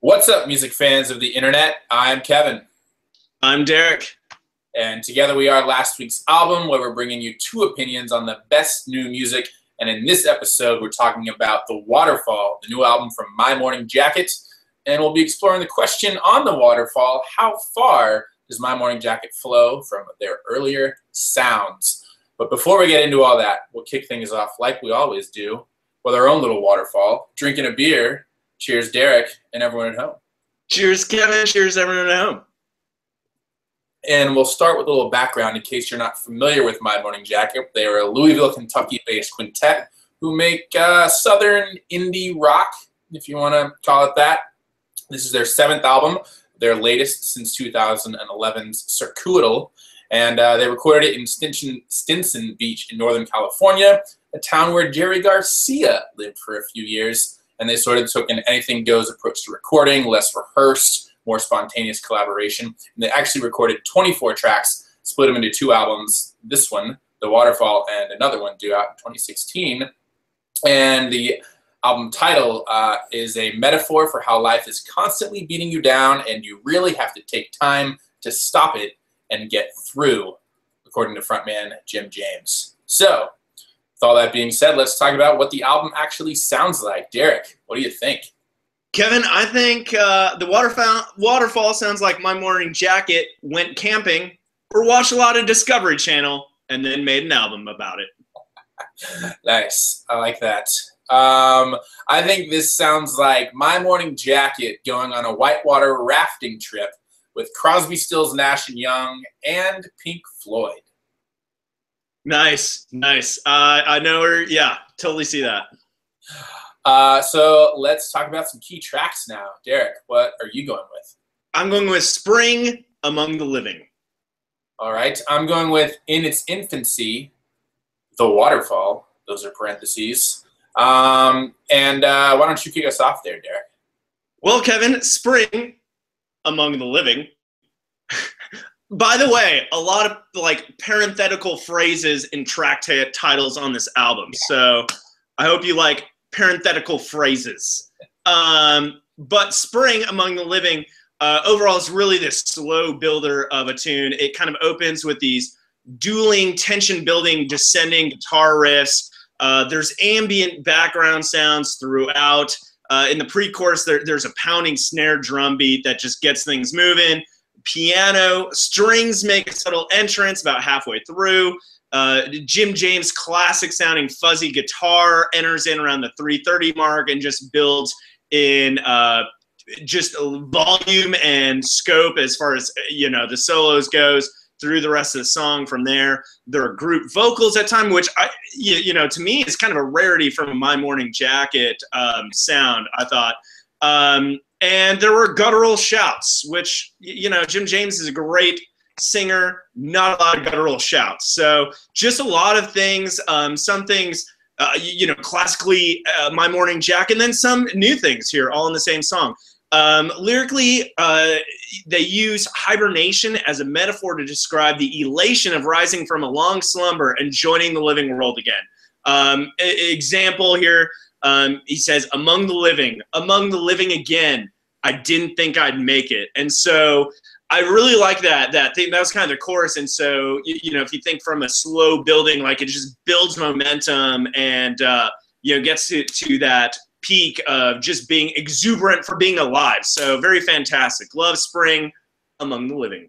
What's up, music fans of the internet? I'm Kevin. I'm Derek. And together we are last week's album, where we're bringing you two opinions on the best new music. And in this episode, we're talking about The Waterfall, the new album from My Morning Jacket. And we'll be exploring the question on The Waterfall: how far does My Morning Jacket flow from their earlier sounds? But before we get into all that, we'll kick things off like we always do with our own little waterfall, drinking a beer. Cheers, Derek, and everyone at home. Cheers, Kevin. Cheers, everyone at home. And we'll start with a little background in case you're not familiar with My Morning Jacket. They are a Louisville, Kentucky-based quintet who make southern indie rock, if you want to call it that. This is their seventh album, their latest since 2011's Circuital. And they recorded it in Stinson Beach in Northern California, a town where Jerry Garcia lived for a few years. And they sort of took an anything-goes approach to recording, less rehearsed, more spontaneous collaboration. And they actually recorded 24 tracks, split them into two albums, this one, The Waterfall, and another one due out in 2016. And the album title is a metaphor for how life is constantly beating you down, and you really have to take time to stop it and get through, according to frontman Jim James. So, with all that being said, let's talk about what the album actually sounds like. Derek, what do you think? Kevin, I think the Waterfall sounds like My Morning Jacket went camping or watched a lot of Discovery Channel and then made an album about it. Nice. I like that. I think this sounds like My Morning Jacket going on a whitewater rafting trip with Crosby, Stills, Nash & Young and Pink Floyd. Nice, nice. I know her. Yeah, totally see that. So let's talk about some key tracks now. Derek, what are you going with? I'm going with Spring Among the Living. All right. I'm going with In Its Infancy, The Waterfall. Those are parentheses. Why don't you kick us off there, Derek? Well, Kevin, Spring Among the Living. By the way, a lot of parenthetical phrases in track titles on this album. So I hope you like parenthetical phrases. But Spring Among the Living overall is really this slow builder of a tune. It kind of opens with these dueling, tension-building, descending guitar riffs. There's ambient background sounds throughout. In the pre-chorus, there's a pounding snare drum beat that just gets things moving. Piano, strings make a subtle entrance about halfway through. Jim James' classic-sounding fuzzy guitar enters in around the 3:30 mark and just builds in just volume and scope as far as the solos goes through the rest of the song. From there, there are group vocals at time, which to me is kind of a rarity from a My Morning Jacket sound, I thought. And there were guttural shouts, which Jim James is a great singer, not a lot of guttural shouts. So just a lot of things, some things, classically My Morning Jacket, and then some new things here, all in the same song. Lyrically, they use hibernation as a metaphor to describe the elation of rising from a long slumber and joining the living world again. Example here, he says, among the living again, I didn't think I'd make it. And so I really like that thing. That was kind of the chorus. And so, if you think from a slow building, it just builds momentum and, gets to that peak of just being exuberant for being alive. So very fantastic. Love Spring Among the Living.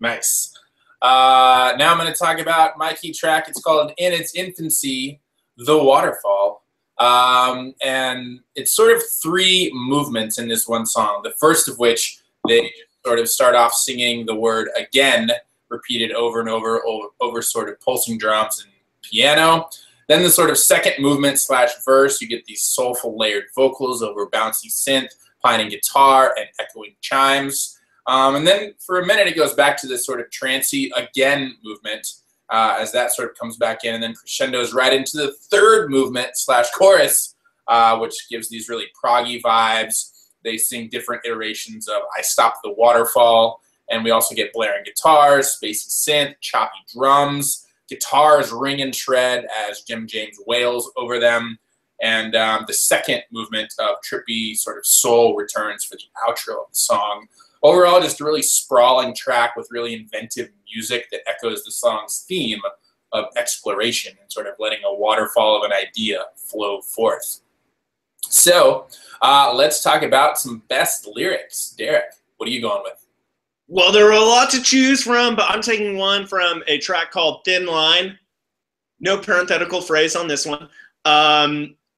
Nice. Now I'm going to talk about my key track. It's called In Its Infancy, The Waterfall. And it's sort of three movements in this one song. The first of which, they sort of start off singing the word again, repeated over and over sort of pulsing drums and piano. Then the sort of second movement / verse, you get these soulful layered vocals over bouncy synth, piping guitar, and echoing chimes. And then for a minute, it goes back to this sort of trancey again movement as that sort of comes back in, and then crescendos right into the third movement / chorus, which gives these really proggy vibes. They sing different iterations of I Stopped the Waterfall, and we also get blaring guitars, spacey synth, choppy drums, guitars ring and shred as Jim James wails over them, And the second movement of trippy sort of soul returns for the outro of the song. Overall, just a really sprawling track with really inventive music that echoes the song's theme of exploration and sort of letting a waterfall of an idea flow forth. So let's talk about some best lyrics. Derek, what are you going with? Well, there were a lot to choose from, but I'm taking one from a track called Thin Line. No parenthetical phrase on this one.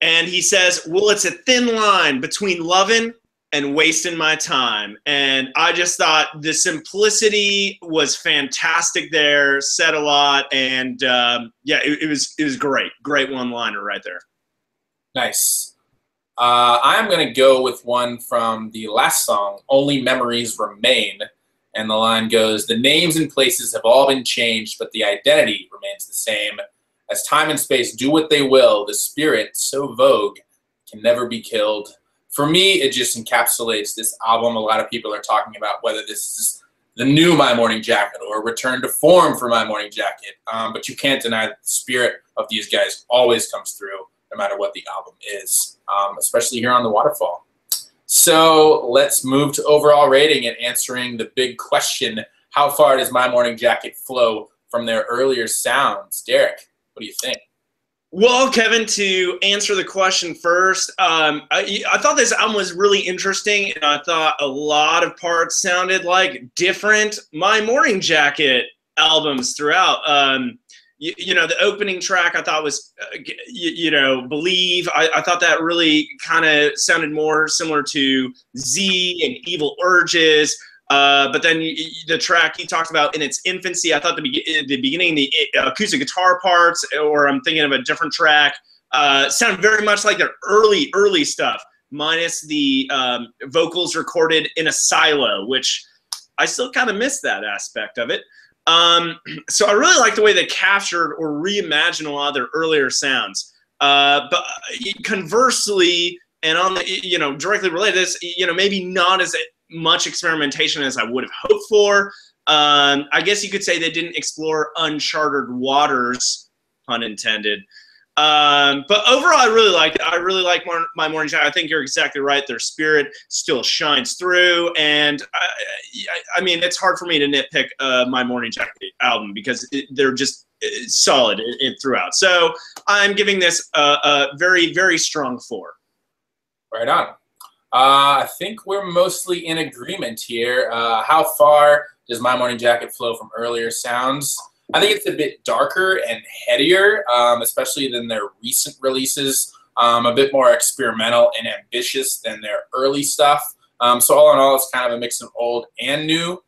And he says, well, it's a thin line between lovin' and wasting my time. And I just thought the simplicity was fantastic there, said a lot, and yeah, it was great. Great one-liner right there. Nice. I'm going to go with one from the last song, Only Memories Remain. And the line goes, the names and places have all been changed, but the identity remains the same. As time and space do what they will, the spirit, so vogue, can never be killed. For me, it just encapsulates this album. A lot of people are talking about whether this is the new My Morning Jacket or a return to form for My Morning Jacket. But you can't deny that the spirit of these guys always comes through, no matter what the album is, especially here on the Waterfall. So let's move to overall rating and answering the big question, how far does My Morning Jacket flow from their earlier sounds? Derek, what do you think? Well, Kevin, to answer the question first, I thought this album was really interesting, and I thought a lot of parts sounded like different My Morning Jacket albums throughout. You know, the opening track I thought was, you know, Believe. I thought that really kind of sounded more similar to Z and Evil Urges. But then the track he talked about in its infancy, I thought the beginning, the acoustic guitar parts, or I'm thinking of a different track, sound very much like their early stuff, minus the vocals recorded in a silo, which I still kind of miss that aspect of it. So I really like the way they captured or reimagined a lot of their earlier sounds. But conversely, and on the, you know, directly related to this, you know, maybe not as much experimentation as I would have hoped for. I guess you could say they didn't explore uncharted waters, pun intended. But overall, I really liked it. I really like My Morning Jacket. I think you're exactly right. Their spirit still shines through. And I mean, it's hard for me to nitpick My Morning Jacket album because they're just solid throughout. So I'm giving this a very, very strong 4. Right on. I think we're mostly in agreement here. How far does My Morning Jacket flow from earlier sounds? I think it's a bit darker and headier, especially than their recent releases. A bit more experimental and ambitious than their early stuff. So all in all, it's kind of a mix of old and new.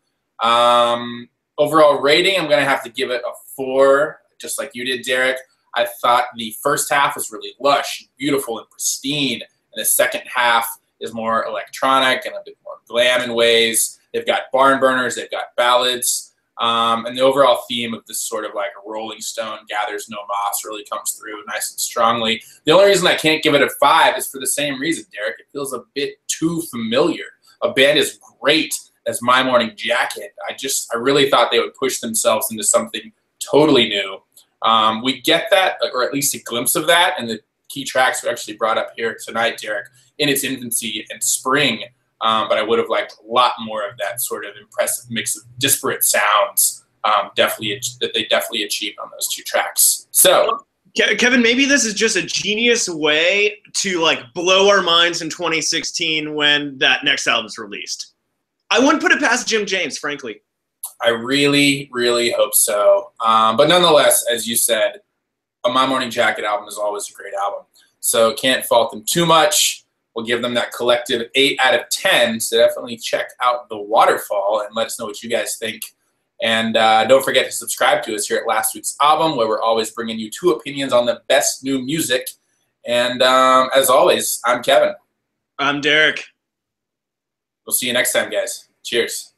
Overall rating, I'm going to have to give it a 4, just like you did, Derek. I thought the first half was really lush, beautiful, and pristine. And the second half is more electronic and a bit more glam in ways. They've got barn burners, they've got ballads, and the overall theme of this sort of like a Rolling Stone gathers no moss really comes through nice and strongly. The only reason I can't give it a 5 is for the same reason, Derek. It feels a bit too familiar. A band as great as My Morning Jacket, I really thought they would push themselves into something totally new. We get that, or at least a glimpse of that, in the key tracks we actually brought up here tonight, Derek, in its infancy and spring, but I would have liked a lot more of that sort of impressive mix of disparate sounds that they definitely achieved on those 2 tracks. So, Kevin, maybe this is just a genius way to like blow our minds in 2016 when that next album's released. I wouldn't put it past Jim James, frankly. I really, really hope so. But nonetheless, as you said, a My Morning Jacket album is always a great album. So can't fault them too much. We'll give them that collective 8 out of 10. So definitely check out the Waterfall and let us know what you guys think. And don't forget to subscribe to us here at Last Week's Album, where we're always bringing you 2 opinions on the best new music. And as always, I'm Kevin. I'm Derek. We'll see you next time, guys. Cheers.